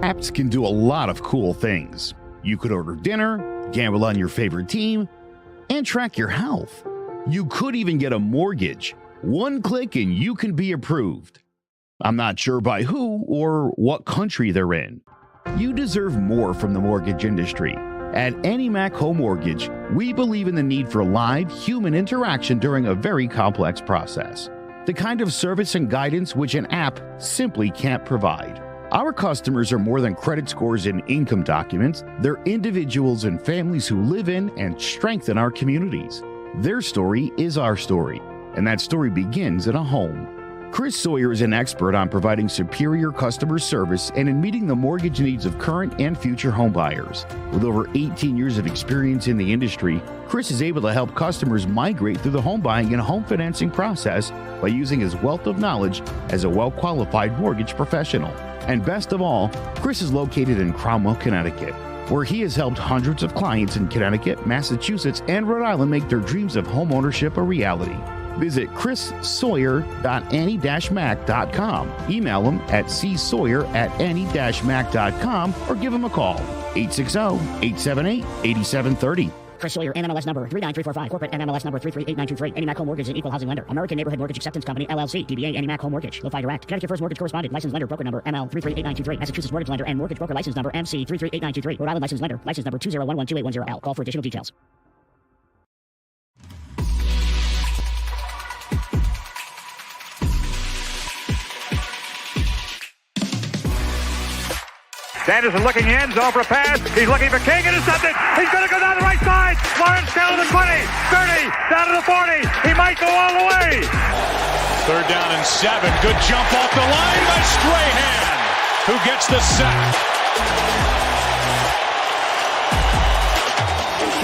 Apps can do a lot of cool things. You could order dinner, gamble on your favorite team, and track your health. You could even get a mortgage. One click and you can be approved. I'm not sure by who or what country they're in. You deserve more from the mortgage industry. At AnyMac Home Mortgage, we believe in the need for live human interaction during a very complex process. The kind of service and guidance which an app simply can't provide. Our customers are more than credit scores and income documents. They're individuals and families who live in and strengthen our communities. Their story is our story, and that story begins in a home. Chris Sawyer is an expert on providing superior customer service and in meeting the mortgage needs of current and future homebuyers. With over 18 years of experience in the industry, Chris is able to help customers migrate through the home buying and home financing process by using his wealth of knowledge as a well-qualified mortgage professional. And best of all, Chris is located in Cromwell, Connecticut, where he has helped hundreds of clients in Connecticut, Massachusetts, and Rhode Island make their dreams of homeownership a reality. Visit chrissawyer.any-mac.com. Email him at csawyer@any-mac.com or give him a call, 860-878-8730. Chris Sawyer, NMLS number 39345, corporate NMLS number 338923. AnyMac Home Mortgage is an equal housing lender. American Neighborhood Mortgage Acceptance Company, LLC. DBA AnyMac Home Mortgage. Lo-Fi Direct. Connecticut First Mortgage Correspondent. License Lender. Broker number ML 338923. Massachusetts Mortgage Lender and Mortgage Broker License number MC 338923. Rhode Island License Lender. License number 201128110L. Call for additional details. Sanderson looking in, zone for a pass. He's looking for King, intercepted. He's going to go down the right side. Lawrence down to the 20, 30, down to the 40. He might go all the way. 3rd down and 7. Good jump off the line by Strahan, who gets the sack.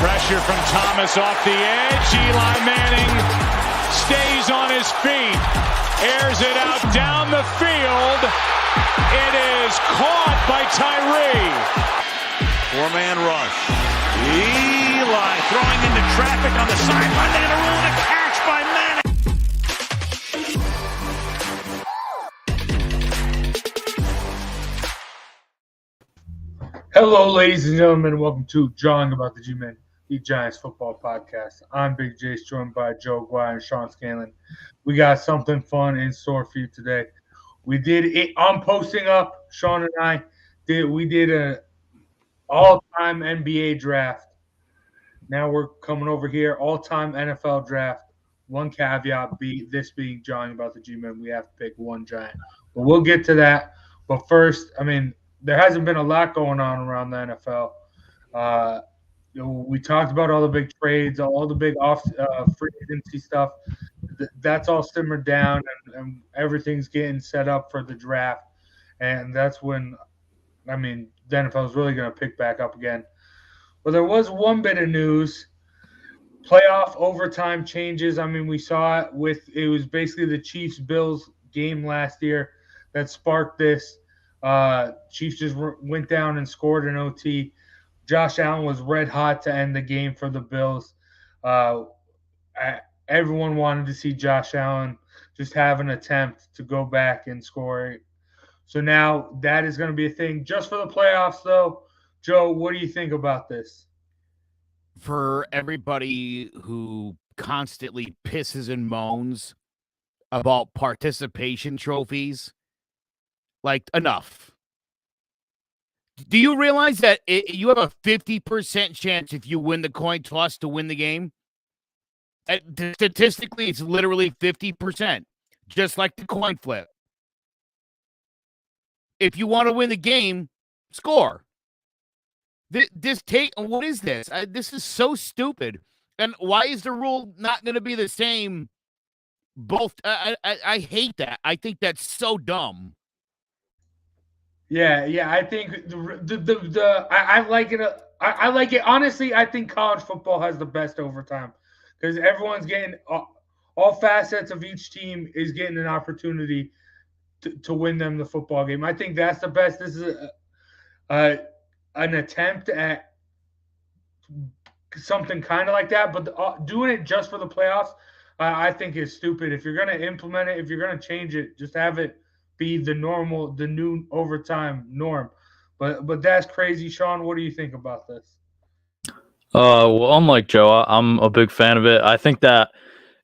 Pressure from Thomas off the edge. Eli Manning stays on his feet, airs it out down the field. It is caught by Tyree. 4-man rush. Eli throwing into traffic on the sideline. They're going to rule a catch by Manning. Hello, ladies and gentlemen. Welcome to Jawing About the G-Men, the Giants football podcast. I'm Big Jace, joined by Joe Guy and Sean Scanlon. We got something fun in store for you today. We did it. I'm posting up. Sean and I did a all-time NBA draft. Now we're coming over here, all-time NFL draft. One caveat, this being Jawing About the G-Men, we have to pick one Giant. But we'll get to that. But first, there hasn't been a lot going on around the NFL. We talked about all the big trades, all the big free agency stuff. That's all simmered down, and everything's getting set up for the draft. And that's when, the NFL is really going to pick back up again. But there was one bit of news. Playoff overtime changes. We saw it it was basically the Chiefs-Bills game last year that sparked this. Chiefs just went down and scored an OT. Josh Allen was red hot to end the game for the Bills. Everyone wanted to see Josh Allen just have an attempt to go back and score. So now that is going to be a thing just for the playoffs, though. Joe, what do you think about this? For everybody who constantly pisses and moans about participation trophies, enough. Do you realize that you have a 50% chance if you win the coin toss to win the game? Statistically, it's literally 50%, just like the coin flip. If you want to win the game, score. What is this? This is so stupid. And why is the rule not going to be the same? Both. I hate that. I think that's so dumb. Yeah. I think I like it. I like it. Honestly, I think college football has the best overtime because everyone's getting all facets of each team is getting an opportunity to win them the football game. I think that's the best. This is an attempt at something kind of like that, but doing it just for the playoffs, I think is stupid. If you're going to implement it, if you're going to change it, just have it be the new overtime norm. But that's crazy. Sean, what do you think about this? Well, unlike Joe, I'm a big fan of it. I think that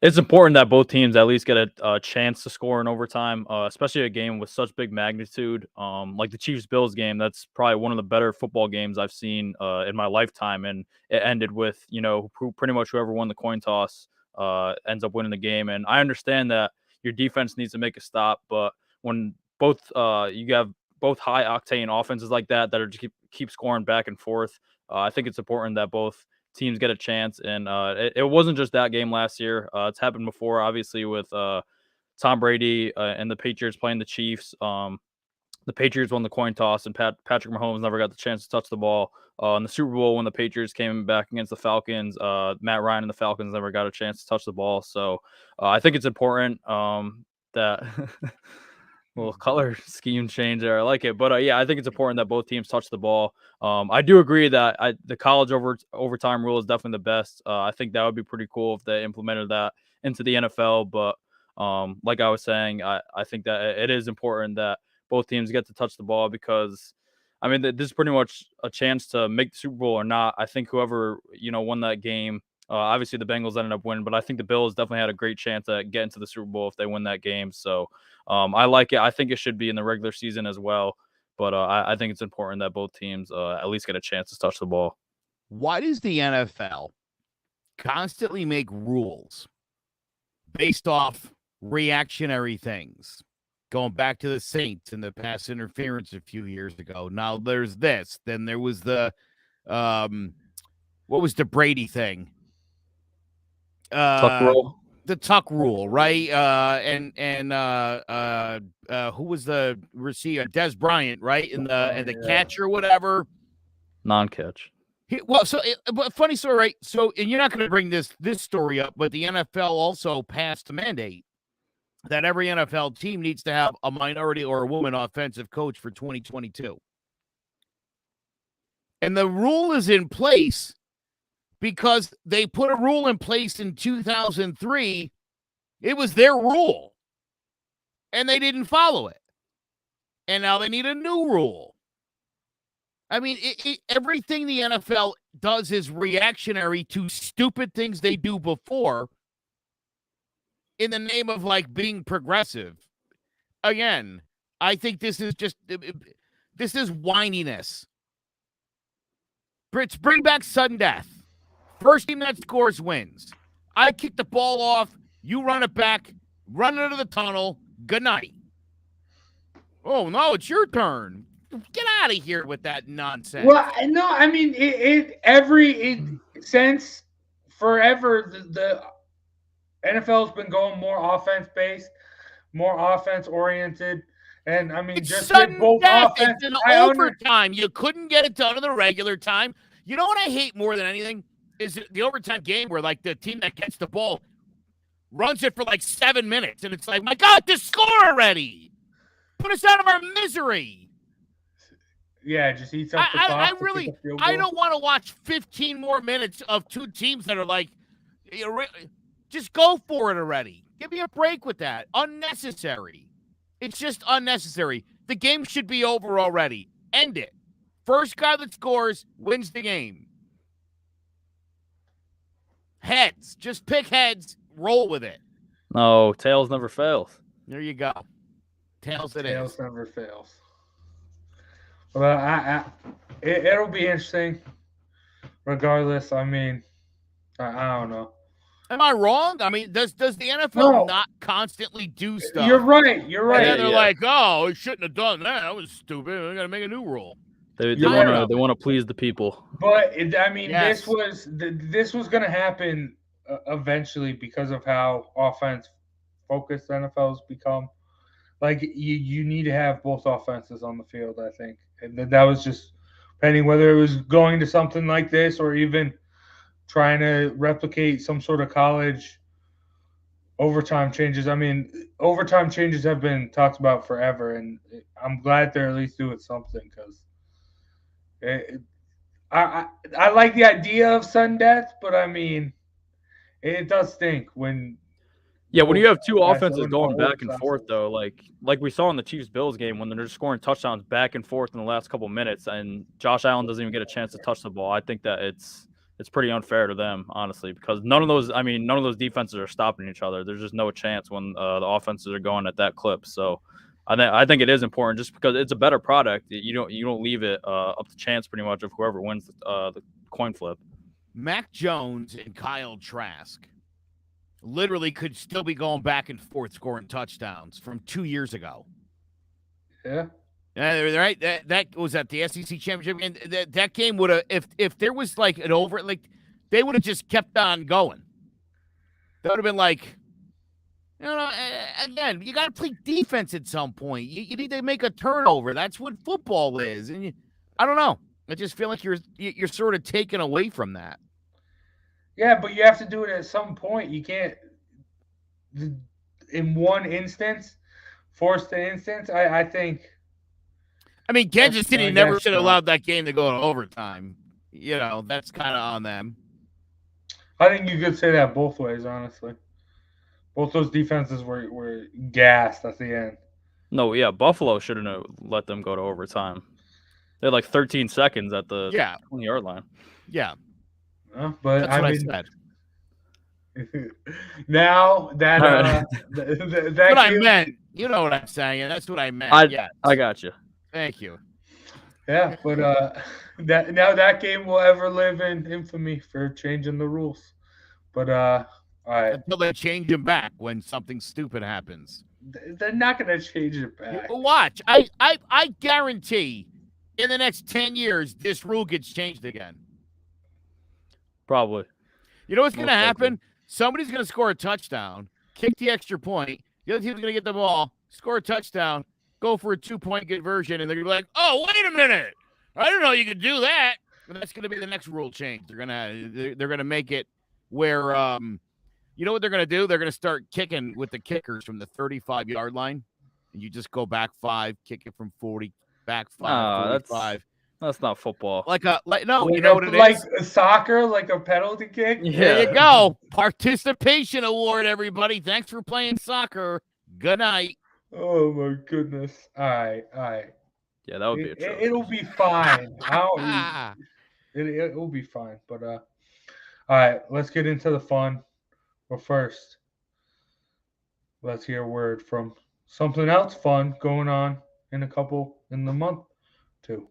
it's important that both teams at least get a chance to score in overtime, especially a game with such big magnitude. Like the Chiefs-Bills game, that's probably one of the better football games I've seen in my lifetime, and it ended with pretty much whoever won the coin toss ends up winning the game. And I understand that your defense needs to make a stop, but when both you have both high octane offenses like that are just keep scoring back and forth, I think it's important that both teams get a chance. And it wasn't just that game last year. It's happened before, obviously, with Tom Brady and the Patriots playing the Chiefs. The Patriots won the coin toss, and Patrick Mahomes never got the chance to touch the ball. In the Super Bowl, when the Patriots came back against the Falcons, Matt Ryan and the Falcons never got a chance to touch the ball. So I think it's important that little color scheme change there. I like it. But yeah, I think it's important that both teams touch the ball. I do agree that the college overtime rule is definitely the best. I think that would be pretty cool if they implemented that into the NFL. But like I was saying, I think that it is important that both teams get to touch the ball, because I mean, this is pretty much a chance to make the Super Bowl or not. I think whoever won that game, obviously the Bengals ended up winning, but I think the Bills definitely had a great chance at getting to the Super Bowl if they win that game. So I like it. I think it should be in the regular season as well, but I think it's important that both teams at least get a chance to touch the ball. Why does the NFL constantly make rules based off reactionary things? Going back to the Saints and the pass interference a few years ago. Now there's this. Then there was the what was the Brady thing? Tuck rule. The Tuck rule, right? Who was the receiver? Des Bryant, right? And the catch or whatever. Non-catch. But funny story, right? So, and you're not going to bring this story up, but the NFL also passed a mandate that every NFL team needs to have a minority or a woman offensive coach for 2022. And the rule is in place because they put a rule in place in 2003. It was their rule, and they didn't follow it. And now they need a new rule. I mean, everything the NFL does is reactionary to stupid things they do before in the name of, like, being progressive. Again, I think this is whininess. Brits, bring back sudden death. First team that scores wins. I kick the ball off. You run it back. Run into the tunnel. Good night. Oh, no, it's your turn. Get out of here with that nonsense. Well, no, I mean, since forever, the NFL's been going more offense-based, more offense-oriented. And, I mean, it's just sudden both death. offense. It's an overtime. You couldn't get it done in the regular time. You know what I hate more than anything? Is the overtime game where, like, the team that gets the ball runs it for, like, 7 minutes. And it's like, my God, just score already. Put us out of our misery. Yeah, just eats up the clock. I don't want to watch 15 more minutes of two teams that are like, just go for it already. Give me a break with that. Unnecessary. It's just unnecessary. The game should be over already. End it. First guy that scores wins the game. Heads. Just pick heads. Roll with it. No, tails never fails. There you go. Tails never fails. Well, it'll be interesting. Regardless, I mean, I don't know. Am I wrong? I mean, does the NFL not constantly do stuff? You're right. And then they're like, oh, we shouldn't have done that. That was stupid. We got to make a new rule. They want to please the people. But this was going to happen eventually because of how offense focused NFL's become. Like, you need to have both offenses on the field, I think. And that was just depending whether it was going to something like this or even trying to replicate some sort of college overtime changes. I mean, overtime changes have been talked about forever, and I'm glad they're at least doing something because I like the idea of sudden death, but I mean, it does stink when Yeah, when you have two That's offenses one going of back the and forth, though, like we saw in the Chiefs-Bills game when they're just scoring touchdowns back and forth in the last couple minutes, and Josh Allen doesn't even get a chance to touch the ball. I think that it's pretty unfair to them, honestly, because none of those defenses are stopping each other. There's just no chance when the offenses are going at that clip. So I think it is important just because it's a better product. You don't leave it up to chance pretty much of whoever wins the coin flip. Mac Jones and Kyle Trask literally could still be going back and forth scoring touchdowns from 2 years ago. Yeah. Right? That was at the SEC championship. And that game would have, if there was like an over, like they would have just kept on going. That would have been like, again, you got to play defense at some point. You need to make a turnover. That's what football is. And I don't know. I just feel like you're sort of taken away from that. Yeah, but you have to do it at some point. You can't, in one instance, force the instance. I think. I mean, Kansas City never should have allowed that game to go to overtime. That's kind of on them. I think you could say that both ways, honestly. Both those defenses were gassed at the end. No, yeah, Buffalo shouldn't have let them go to overtime. They had like 13 seconds at the 20-yard line. Yeah. But that's what I said. Now that that's what I meant. You know what I'm saying. That's what I meant. I got you. Thank you. Yeah, but that game will ever live in infamy for changing the rules. But all right. Until they change them back when something stupid happens. They're not going to change it back. Watch. I guarantee in the next 10 years this rule gets changed again. Probably. You know what's going to happen? Somebody's going to score a touchdown, kick the extra point. The other team's going to get the ball, score a touchdown, go for a 2-point conversion, and they're going to be like, oh, wait a minute. I didn't know you could do that. And that's going to be the next rule change. They're going to make it where you know what they're going to do? They're going to start kicking with the kickers from the 35-yard line, and you just go back 5, kick it from 40, back 5, 45. That's not football. No, you know what it is? Like soccer, like a penalty kick? Yeah. There you go. Participation award, everybody. Thanks for playing soccer. Good night. Oh, my goodness. All right. Yeah, that would be a joke. It'll be fine. It'll be fine. But, all right, let's get into the fun. But first, let's hear a word from something else fun going on in the month, too.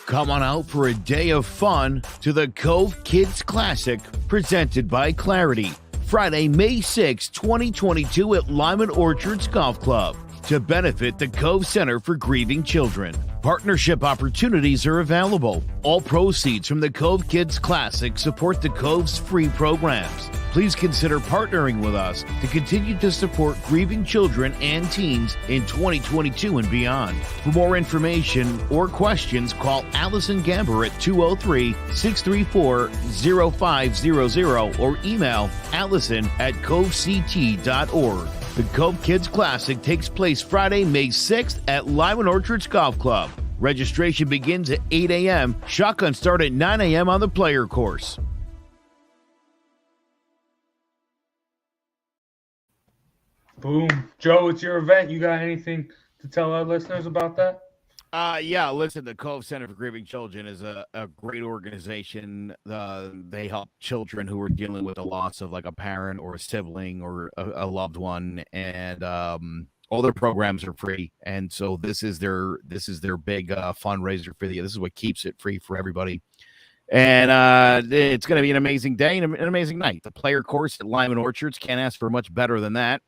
Come on out for a day of fun to the Cove Kids Classic, presented by Clarity. Friday, May 6, 2022 at Lyman Orchards Golf Club to benefit the Cove Center for Grieving Children. Partnership opportunities are available. All proceeds from the Cove Kids Classic support the Cove's free programs. Please consider partnering with us to continue to support grieving children and teens in 2022 and beyond. For more information or questions, call Allison Gamber at 203-634-0500 or email allison@covect.org. The Cove Kids Classic takes place Friday, May 6th at Lyman Orchards Golf Club. Registration begins at 8 a.m. Shotgun start at 9 a.m. on the player course. Boom. Joe, it's your event. You got anything to tell our listeners about that? Yeah, listen, the Cove Center for Grieving Children is a great organization. They help children who are dealing with the loss of like a parent or a sibling or a loved one, and all their programs are free. And so this is their big fundraiser for the year. This is what keeps it free for everybody. And it's going to be an amazing day and an amazing night. The player course at Lyman Orchards, can't ask for much better than that.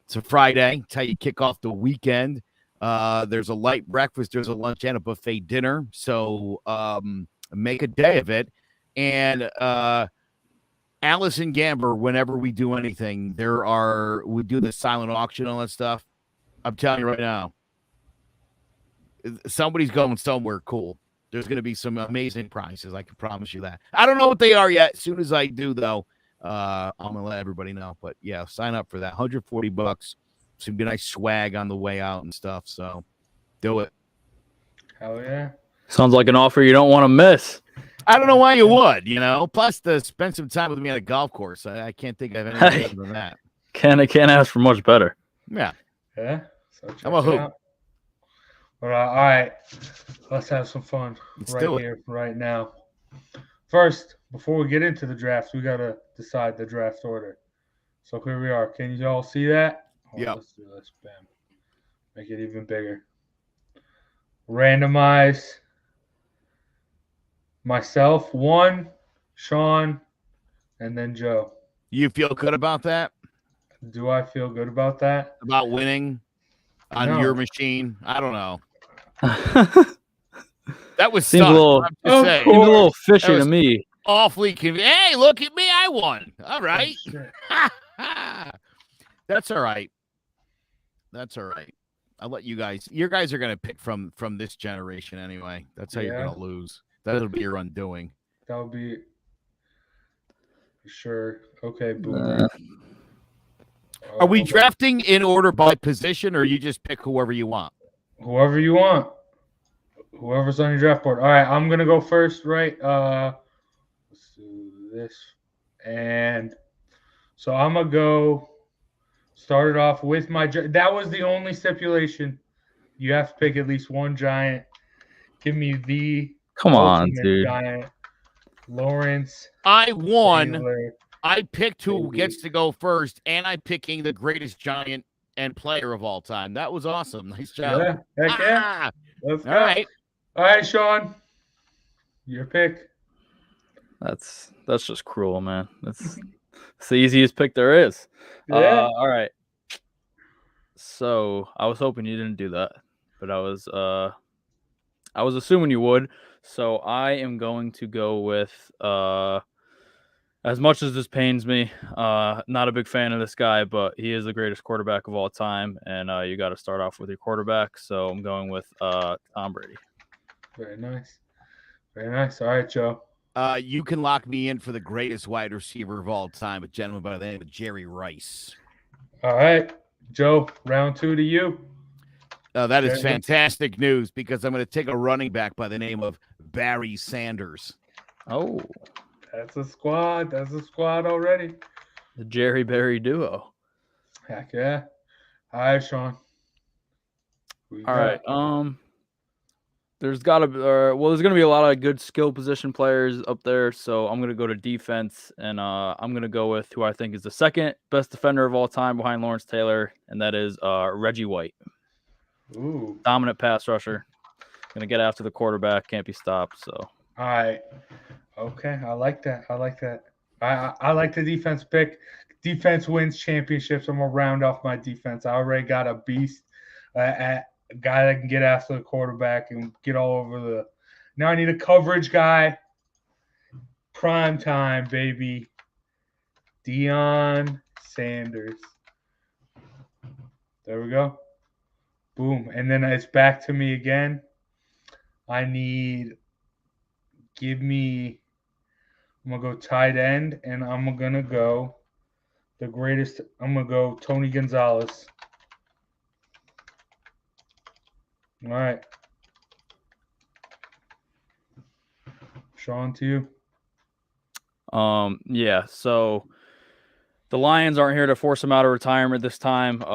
It's a Friday. It's how you kick off the weekend. There's a light breakfast, there's a lunch and a buffet dinner. So make a day of it. And Allison Gamber, whenever we do anything, we do the silent auction, all that stuff. I'm telling you right now, somebody's going somewhere cool. There's going to be some amazing prizes. I can promise you that. I don't know what they are yet. As soon as I do, though, I'm going to let everybody know. But yeah, sign up for that. $140. Some nice swag on the way out and stuff. So do it. Hell yeah. Sounds like an offer you don't want to miss. I don't know why you would, Plus to spend some time with me on a golf course. I can't think of anything other than that. Can't ask for much better. Yeah. Yeah. So check I'm a it hoop. out. But, all right. Let's have some fun Let's right do it. here, right now. First, before we get into the drafts, we got to decide the draft order. So here we are. Can you all see that? Yep. Let's do this. Bam. Make it even bigger. Randomize. Myself, 1, Sean, and then Joe. You feel good about that? Do I feel good about that? About winning on No. your machine? I don't know. That was Seems a little, I'm just saying. seems a little fishy That to was- me. Awfully convenient. Hey, look at me. I won. All right. That's all right. That's all right. I'll let you guys. You guys are going to pick from this generation anyway. That's how you're Yeah. going to lose. That'll be your undoing. That would be sure. Okay, Boomer. Are we drafting in order by position, or you just pick whoever you want? Whoever you want. Whoever's on your draft board. All right, I'm gonna go first, right? Let's do this. And so I'm gonna go start it off with my that was the only stipulation. You have to pick at least one giant. Give me the Come on, ultimate dude. giant. Lawrence I won. Taylor. I picked who Baby. gets to go first, and I'm picking the greatest giant and player of all time. That was awesome. Nice job. Yeah, heck yeah. Ah, Let's go. all right. All right, Sean. Your pick. That's just cruel, man. It's the easiest pick there is. Yeah. All right. So I was hoping you didn't do that, but I was assuming you would. So I am going to go with as much as this pains me, not a big fan of this guy, but he is the greatest quarterback of all time, and you got to start off with your quarterback. So I'm going with Tom Brady. Very nice. Very nice. All right, Joe. You can lock me in for the greatest wide receiver of all time, a gentleman by the name of Jerry Rice. All right, Joe, round 2 to you. That is Very good. fantastic news because I'm going to take a running back by the name of Barry Sanders. Oh, That's a squad. That's a squad already. the Jerry Berry duo. Heck yeah. All right, Sean. Who you All got? right. There's got to be, there's going to be a lot of good skill position players up there. So I'm going to go to defense, and I'm going to go with who I think is the second best defender of all time behind Lawrence Taylor, and that is Reggie White. Ooh. Dominant pass rusher. Going to get after the quarterback. Can't be stopped. So All right. Okay, I like that. I like that. I like the defense pick. Defense wins championships. I'm going to round off my defense. I already got a beast, a guy that can get after the quarterback and get all over the – now I need a coverage guy. Prime time, baby. Deion Sanders. There we go. Boom. And then it's back to me again. I need – give me – I'm going to go tight end, and I'm going to go the greatest – I'm going to go Tony Gonzalez. All right. Sean, to you. yeah. So the Lions aren't here to force him out of retirement this time. So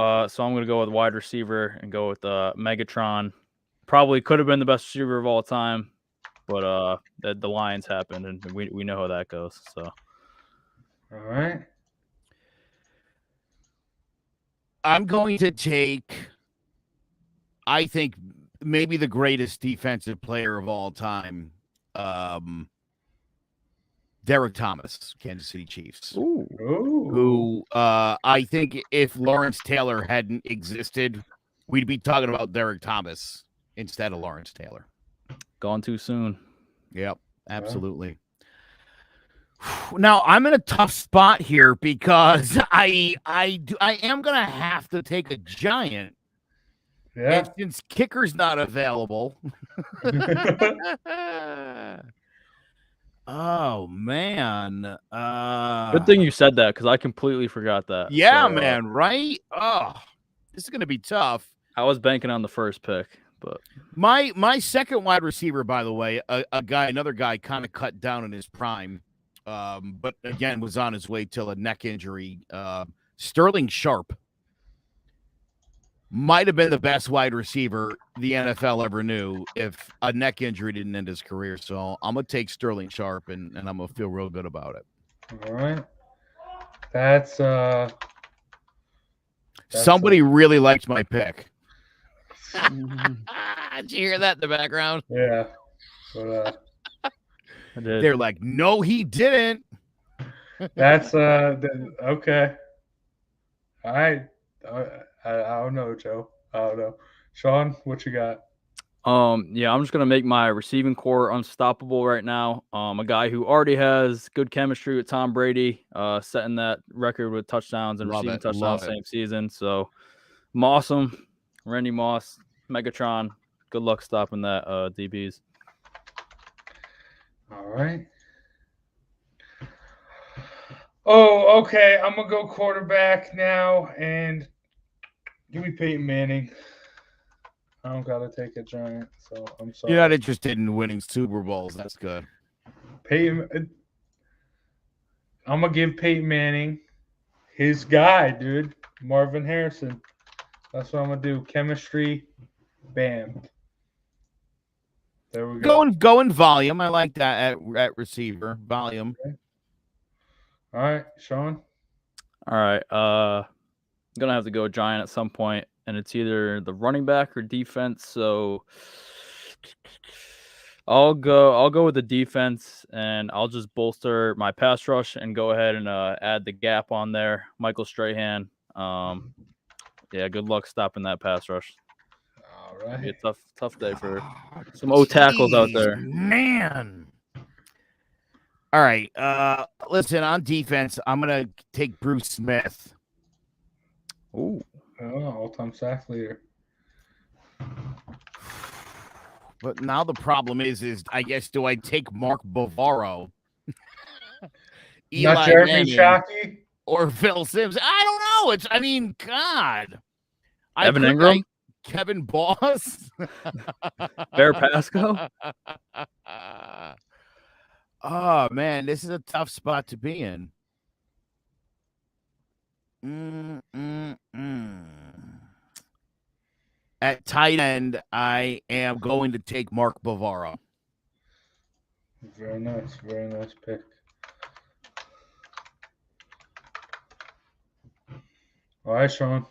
I'm going to go with wide receiver and go with Megatron. Probably could have been the best receiver of all time, but the Lions happened, and we know how that goes. So All right. I'm going to take, I think, maybe the greatest defensive player of all time, Derek Thomas, Kansas City Chiefs. Ooh. Who I think if Lawrence Taylor hadn't existed, we'd be talking about Derek Thomas instead of Lawrence Taylor. gone too soon. Yep, absolutely. Now I'm in a tough spot here because I am gonna have to take a giant. Yeah. And since kicker's not available. Oh man. Good thing you said that because I completely forgot that. Yeah, So, man, right? Oh, this is gonna be tough. I was banking on the first pick, but My second wide receiver, by the way, another guy kind of cut down in his prime, but again was on his way till a neck injury. Sterling Sharp might have been the best wide receiver the NFL ever knew if a neck injury didn't end his career. So I'm going to take Sterling Sharp, and I'm going to feel real good about it. All right. That's somebody really liked my pick. Did you hear that in the background? Yeah. But, they're like, no, he didn't. That's okay. All right. I don't know, Joe. I don't know. Sean, what you got? Yeah, I'm just gonna make my receiving core unstoppable right now. A guy who already has good chemistry with Tom Brady, setting that record with touchdowns and receiving touchdowns same season. So Mossum, Randy Moss, Megatron. Good luck stopping that, DBs. All right. Oh, okay. I'm gonna go quarterback now, and give me Peyton Manning. I don't gotta take a Giant, so I'm sorry. You're not interested in winning Super Bowls. That's good. Peyton, I'm gonna give Peyton Manning his guy, dude, Marvin Harrison. That's what I'm gonna do. Chemistry, bam. There we go. Going volume. I like that at receiver volume. Okay. All right, Sean. All right. I'm gonna have to go Giant at some point, and it's either the running back or defense. So I'll go with the defense, and I'll just bolster my pass rush and go ahead and add the gap on there. Michael Strahan. Yeah, good luck stopping that pass rush. All right. It'll be a tough day for some O tackles out there. Man. All right. Listen, on defense, I'm gonna take Bruce Smith. Ooh. Oh, all-time sack leader. But now the problem is I guess, do I take Mark Bavaro? Not Jeremy Shockey? Or Phil Simms? I don't know. God. Evan Ingram? Kevin Boss? Bear Pasco? Oh, man, this is a tough spot to be in. At tight end, I am going to take Mark Bavaro. Very nice pick. All right, Sean.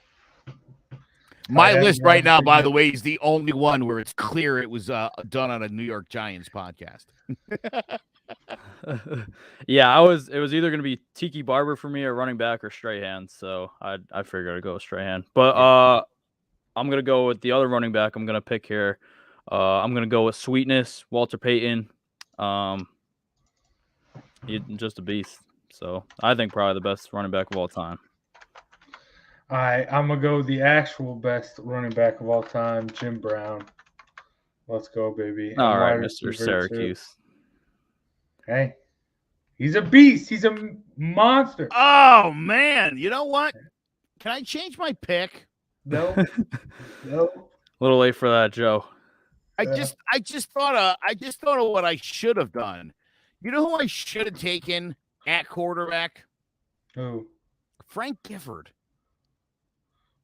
My list right now, by the way, is the only one where it's clear it was done on a New York Giants podcast. Yeah, it was either going to be Tiki Barber for me or running back or Strahan, so I figured I'd go with Strahan. But I'm going to go with the other running back I'm going to pick here. I'm going to go with Sweetness, Walter Payton. He's just a beast. So I think probably the best running back of all time. All right, I'm going to go with the actual best running back of all time, Jim Brown. Let's go, baby. All right, Mr. Syracuse. Hey, he's a beast. He's a monster. Oh, man. You know what? Can I change my pick? No. A little late for that, Joe. I just thought of what I should have done. You know who I should have taken at quarterback? Who? Frank Gifford.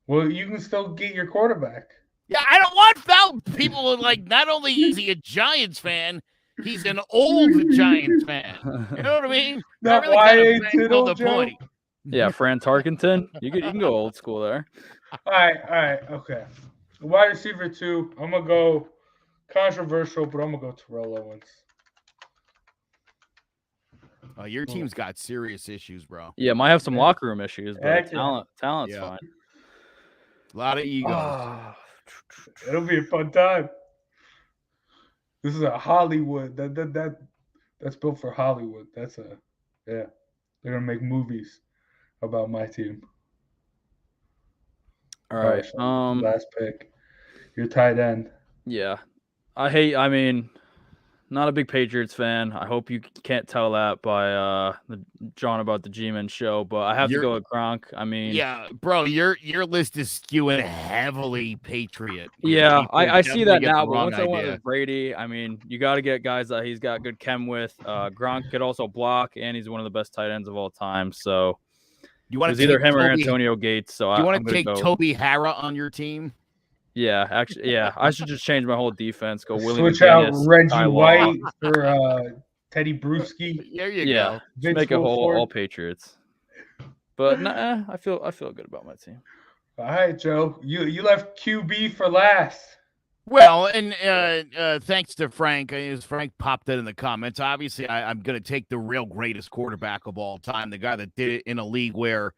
Well, you can still get your quarterback. Yeah, I don't want foul people like. Not only is he a Giants fan, he's an old Giants fan. You know what I mean? Not really the point. Yeah, Fran Tarkenton. You can go old school there. All right, okay. Wide receiver 2. I'm gonna go controversial, but I'm gonna go Terrell Owens. Your team's got serious issues, bro. Yeah, might have some locker room issues, but talent's fine. A lot of egos. It'll be a fun time. This is a Hollywood. That's built for Hollywood. They're gonna make movies about my team. All right. Last pick. Your tight end. Yeah. Not a big Patriots fan. I hope you can't tell that by the John about the G-Men show, but I have to go with Gronk. Yeah, bro, your list is skewing heavily Patriot. Yeah, I see that now, but once I went with Brady, you got to get guys that he's got good chem with. Gronk could also block, and he's one of the best tight ends of all time. So, You want was to either take him or Toby, Antonio Gates. So do you want I'm to gonna take go. Toby Hara on your team? Yeah, actually, yeah. I should just change my whole defense. Go Willie Switch out McGinnis, Reggie Ty Law. White for Teddy Bruschi. There you Yeah, go. just make a whole all Patriots. But nah, I feel good about my team. All right, Joe. You left QB for last. Well, and thanks to Frank, as Frank popped it in the comments, obviously I'm going to take the real greatest quarterback of all time, the guy that did it in a league where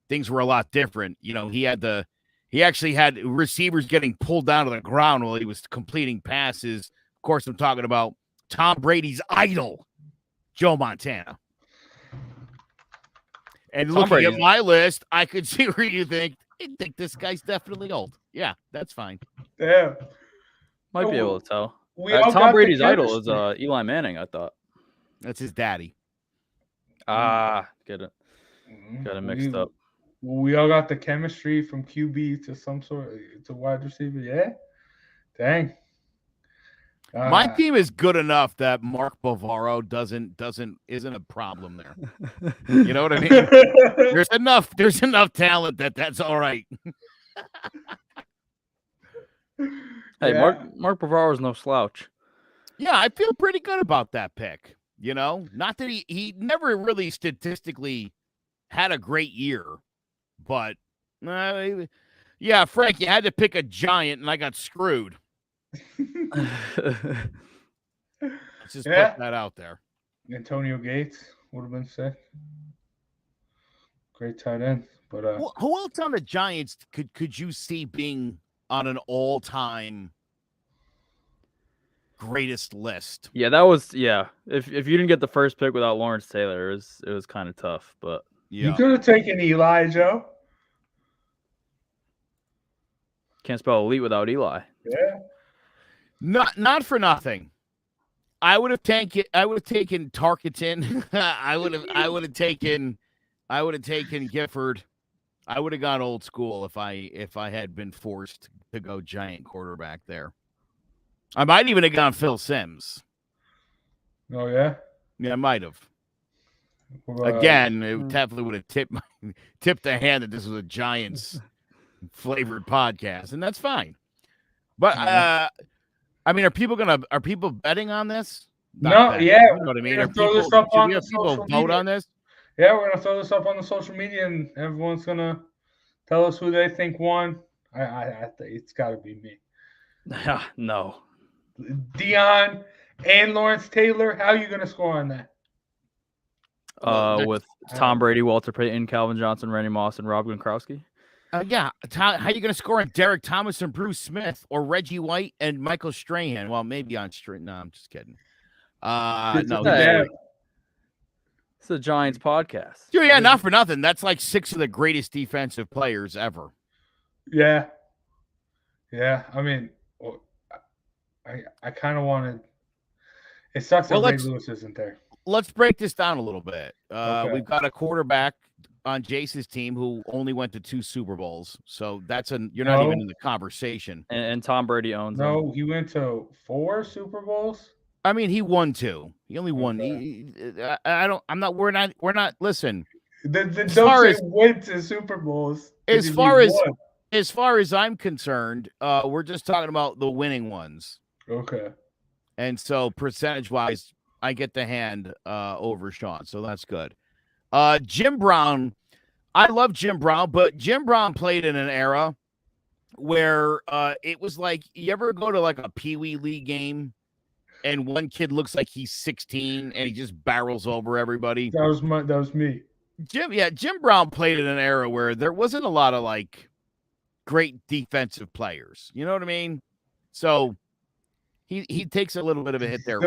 things were a lot different. You know, he actually had receivers getting pulled down to the ground while he was completing passes. Of course, I'm talking about Tom Brady's idol, Joe Montana. And looking at my list, I could see where you think this guy's definitely old. Yeah, that's fine. Yeah. Might be able to tell. Tom Brady's idol is Eli Manning, I thought. That's his daddy. Get it. Got it mixed up. We all got the chemistry from QB to some sort to wide receiver. Yeah. Dang. My team is good enough that Mark Bavaro isn't a problem there. You know what I mean? There's enough talent that's all right. Hey, yeah. Mark Bavaro is no slouch. Yeah, I feel pretty good about that pick. You know, not that he never really statistically had a great year, but yeah, Frank, you had to pick a giant, and I got screwed. Let's just put that out there. Antonio Gates would have been sick. Great tight end. But who else on the Giants could you see being on an all-time greatest list? Yeah, that was If you didn't get the first pick without Lawrence Taylor, it was kind of tough. But you could have taken Eli, Joe. Can't spell elite without Eli. Yeah. Not for nothing. I would have taken Tarkenton. I would have taken Gifford. I would have gone old school if I had been forced to go giant quarterback there. I might even have gone Phil Simms. Oh yeah? Yeah, I might have. Again, it definitely would have tipped the hand that this was a Giants flavored podcast, and that's fine. But I mean, are people betting on this? No, yeah. You know what I mean? Throw this up on the people social vote media. on this? Yeah, we're gonna throw this up on the social media, and everyone's gonna tell us who they think won. I think it's got to be me. No. Dion and Lawrence Taylor. How are you gonna score on that? With Tom Brady, Walter Payton, Calvin Johnson, Randy Moss, and Rob Gronkowski. Yeah. How are you going to score on Derek Thomas and Bruce Smith or Reggie White and Michael Strahan? Well, maybe on Strahan. No, I'm just kidding. No. It's a Giants podcast. Yeah, not for nothing. That's like 6 of the greatest defensive players ever. Yeah. Yeah. I mean, I kind of wanted. It sucks that Ray Lewis isn't there. Let's break this down a little bit. Okay. We've got a quarterback on Jace's team who only went to 2 Super Bowls. So you're not even in the conversation. And Tom Brady owns No, them. he went to 4 Super Bowls. I mean, he won 2. He only won. Okay. We're not listen. Don't say went to Super Bowls. As far as I'm concerned, we're just talking about the winning ones. Okay. And so percentage wise, I get the hand over Sean. So that's good. Jim Brown, I love Jim Brown, but Jim Brown played in an era where it was like, you ever go to like a Pee Wee League game and one kid looks like he's 16 and he just barrels over everybody? That was me. Jim Brown played in an era where there wasn't a lot of like great defensive players. You know what I mean? So he takes a little bit of a hit there.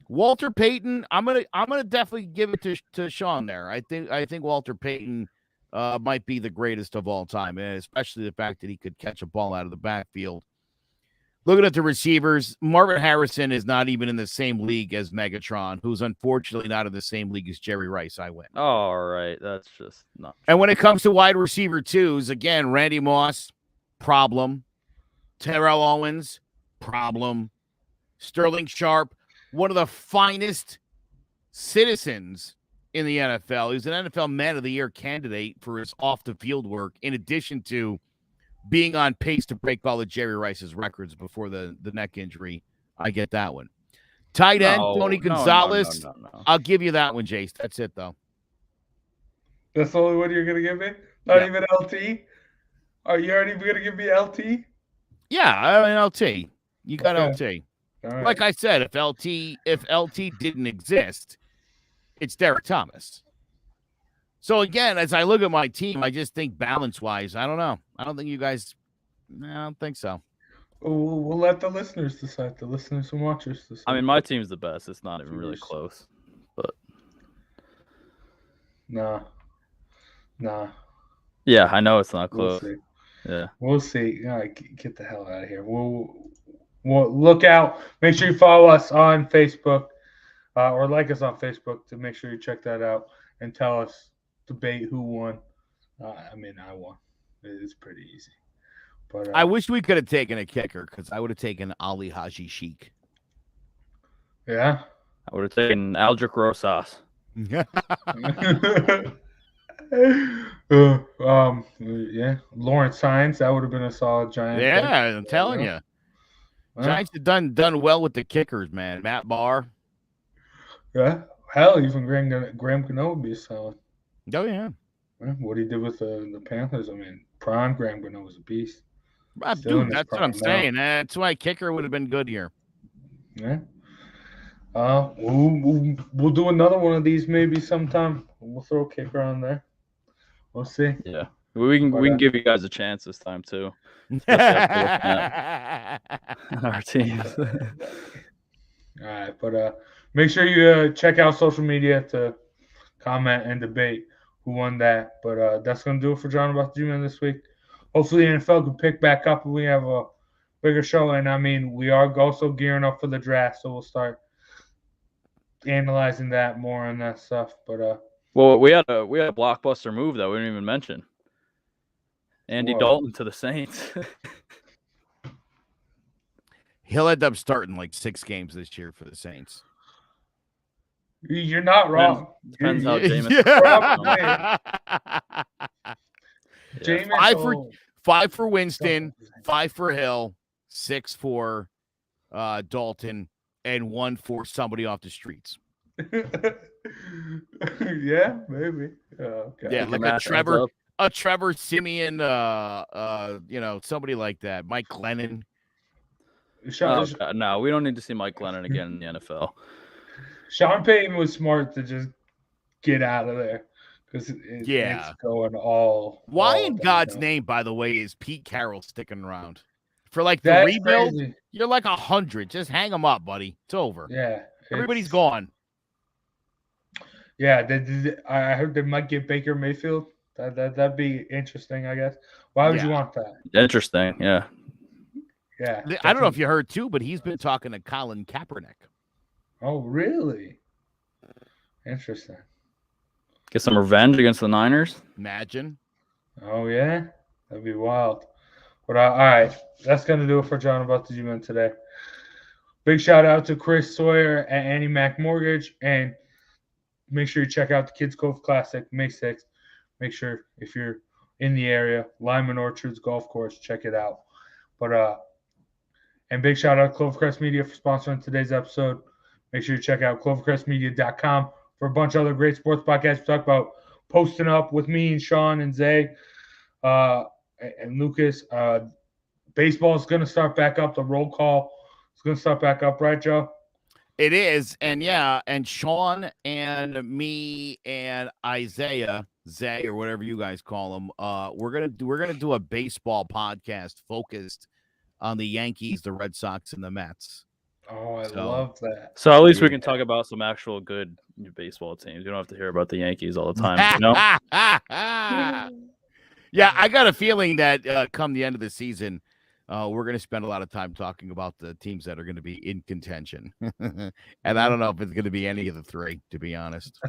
Walter Payton, I'm gonna definitely give it to Sean there. I think Walter Payton might be the greatest of all time, and especially the fact that he could catch a ball out of the backfield. Looking at the receivers, Marvin Harrison is not even in the same league as Megatron, who's unfortunately not in the same league as Jerry Rice. I win. All right, that's just not. And when it comes to wide receiver twos, again, Randy Moss, problem. Terrell Owens, problem. Sterling Sharp, one of the finest citizens in the NFL. He's an NFL Man of the Year candidate for his off-the-field work, in addition to being on pace to break all of Jerry Rice's records before the neck injury. I get that one. Tight end, Tony Gonzalez. No. I'll give you that one, Jace. That's it, though. That's the only one you're going to give me? Not even LT? Are you already going to give me LT? Yeah, I mean, LT. You got LT. Right. Like I said, if LT didn't exist, it's Derek Thomas. So again, as I look at my team, I just think balance-wise, I don't know. I don't think you guys. I don't think so. We'll let the listeners decide. The listeners and watchers decide. I mean, my team's the best. It's not even really close. But Nah. yeah, I know it's not close. We'll see. Yeah, we'll see. All right, get the hell out of here. We'll look out. Make sure you follow us on Facebook or like us on Facebook to make sure you check that out and tell us, debate who won. I mean, I won. It's pretty easy. But I wish we could have taken a kicker because I would have taken Ali Haji Sheik. Yeah. I would have taken Aldrich Rosas. Yeah, Lawrence Hines, that would have been a solid Giant. Yeah, pick. I'm telling you. Giants have done well with the kickers, man. Matt Barr. Yeah. Hell, even Graham Gano would be solid. Oh, yeah. What he did with the Panthers, I mean, prime Graham Gano was a beast. Dude, that's what I'm saying. That's why kicker would have been good here. Yeah. We'll do another one of these maybe sometime. We'll throw a kicker on there. We'll see. Yeah, we can give you guys a chance this time too. Our teams. All right, but make sure you check out social media to comment and debate who won that. But that's gonna do it for John About the G-Man this week. Hopefully, the NFL can pick back up and we have a bigger show. And I mean, we are also gearing up for the draft, so we'll start analyzing that more and that stuff. But well, we had a blockbuster move that we didn't even mention. Andy Dalton to the Saints. He'll end up starting like 6 games this year for the Saints. You're not wrong. Depends how Jameis. Jameis 5 for Winston, 5 for Hill, 6 for Dalton, and 1 for somebody off the streets. Yeah, maybe. Okay. Yeah, like a Trevor Simeon, somebody like that. Mike Glennon. No, we don't need to see Mike Glennon again in the NFL. Sean Payton was smart to just get out of there because it's going all. Why in God's name, by the way, is Pete Carroll sticking around for like the That's rebuild? crazy. You're like 100. Just hang them up, buddy. It's over. Yeah, everybody's gone. Yeah, I heard they might get Baker Mayfield. That'd be interesting, I guess. Why would you want that? Interesting, yeah. Yeah. I don't know if you heard too, but he's been talking to Colin Kaepernick. Oh, really? Interesting. Get some revenge against the Niners. Imagine. Oh, yeah? That'd be wild. But all right, that's going to do it for John About the G-Man today. Big shout out to Chris Sawyer at Annie Mac Mortgage. And make sure you check out the Kids Cove Classic, May 6th. Make sure if you're in the area, Lyman Orchards Golf Course, check it out. But and big shout out to Clovercrest Media for sponsoring today's episode. Make sure you check out clovercrestmedia.com for a bunch of other great sports podcasts. We talk about posting up with me and Sean and Zay and Lucas. Baseball is going to start back up. The roll call is going to start back up, right, Joe? It is, and Sean and me and Isaiah, Zay, or whatever you guys call him, we're gonna do a baseball podcast focused on the Yankees, the Red Sox, and the Mets. Oh, I love that. So at least we can talk about some actual good baseball teams. You don't have to hear about the Yankees all the time, you know? Yeah, I got a feeling that come the end of the season, we're going to spend a lot of time talking about the teams that are going to be in contention. And I don't know if it's going to be any of the 3, to be honest.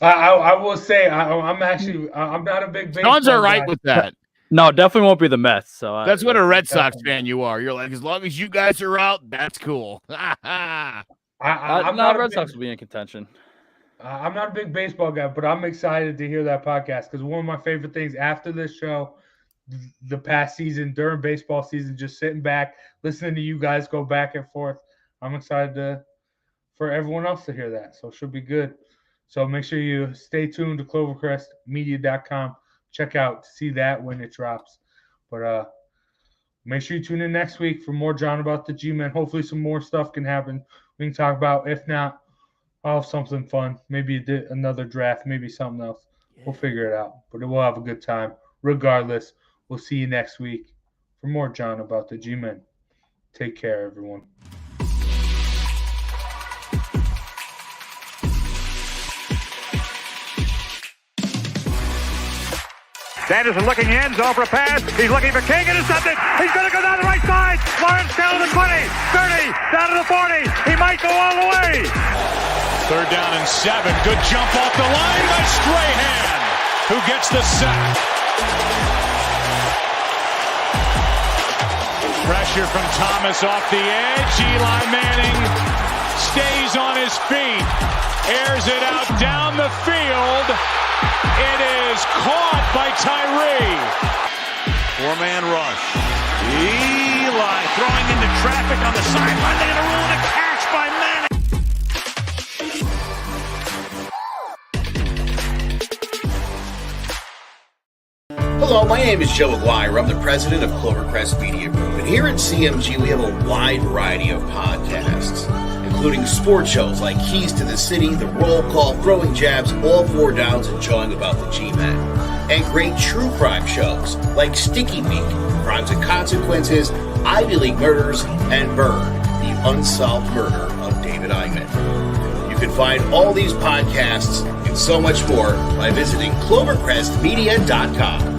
I will say I'm not a big baseball Sean's all right guy. with that. No, definitely won't be the Mets. So That's what a Red Sox fan you are. You're like, as long as you guys are out, that's cool. I'm not Red Sox will be in contention. I'm not a big baseball guy, but I'm excited to hear that podcast because one of my favorite things after this show, the past season, during baseball season, just sitting back, listening to you guys go back and forth. I'm excited for everyone else to hear that. So it should be good. So make sure you stay tuned to clovercrestmedia.com. Check out to see that when it drops. But make sure you tune in next week for more John about the G-Men. Hopefully some more stuff can happen. We can talk about. If not, I'll have something fun. Maybe another draft, maybe something else. We'll figure it out. But we'll have a good time. Regardless, we'll see you next week for more John about the G-Men. Take care, everyone. Sanderson looking in, zone for a pass. He's looking for King, intercepted. He's going to go down the right side. Lawrence down to the 20, 30, down to the 40. He might go all the way. 3rd down and 7. Good jump off the line by Strahan, who gets the sack. Pressure from Thomas off the edge. Eli Manning stays on his feet. Airs it out down the field. It is caught by Tyree. 4-man rush. Eli throwing into traffic on the sideline. They're going to rule it a catch by Manning. Hello, my name is Joe Aguirre. I'm the president of Clovercrest Media Group. And here at CMG, we have a wide variety of podcasts, including sports shows like Keys to the City, The Roll Call, Throwing Jabs, All 4 Downs, and Jawing About the G-Men. And great true crime shows like Sticky Week, Crimes and Consequences, Ivy League Murders, and Burn, the unsolved murder of David Eichmann. You can find all these podcasts and so much more by visiting clovercrestmedia.com.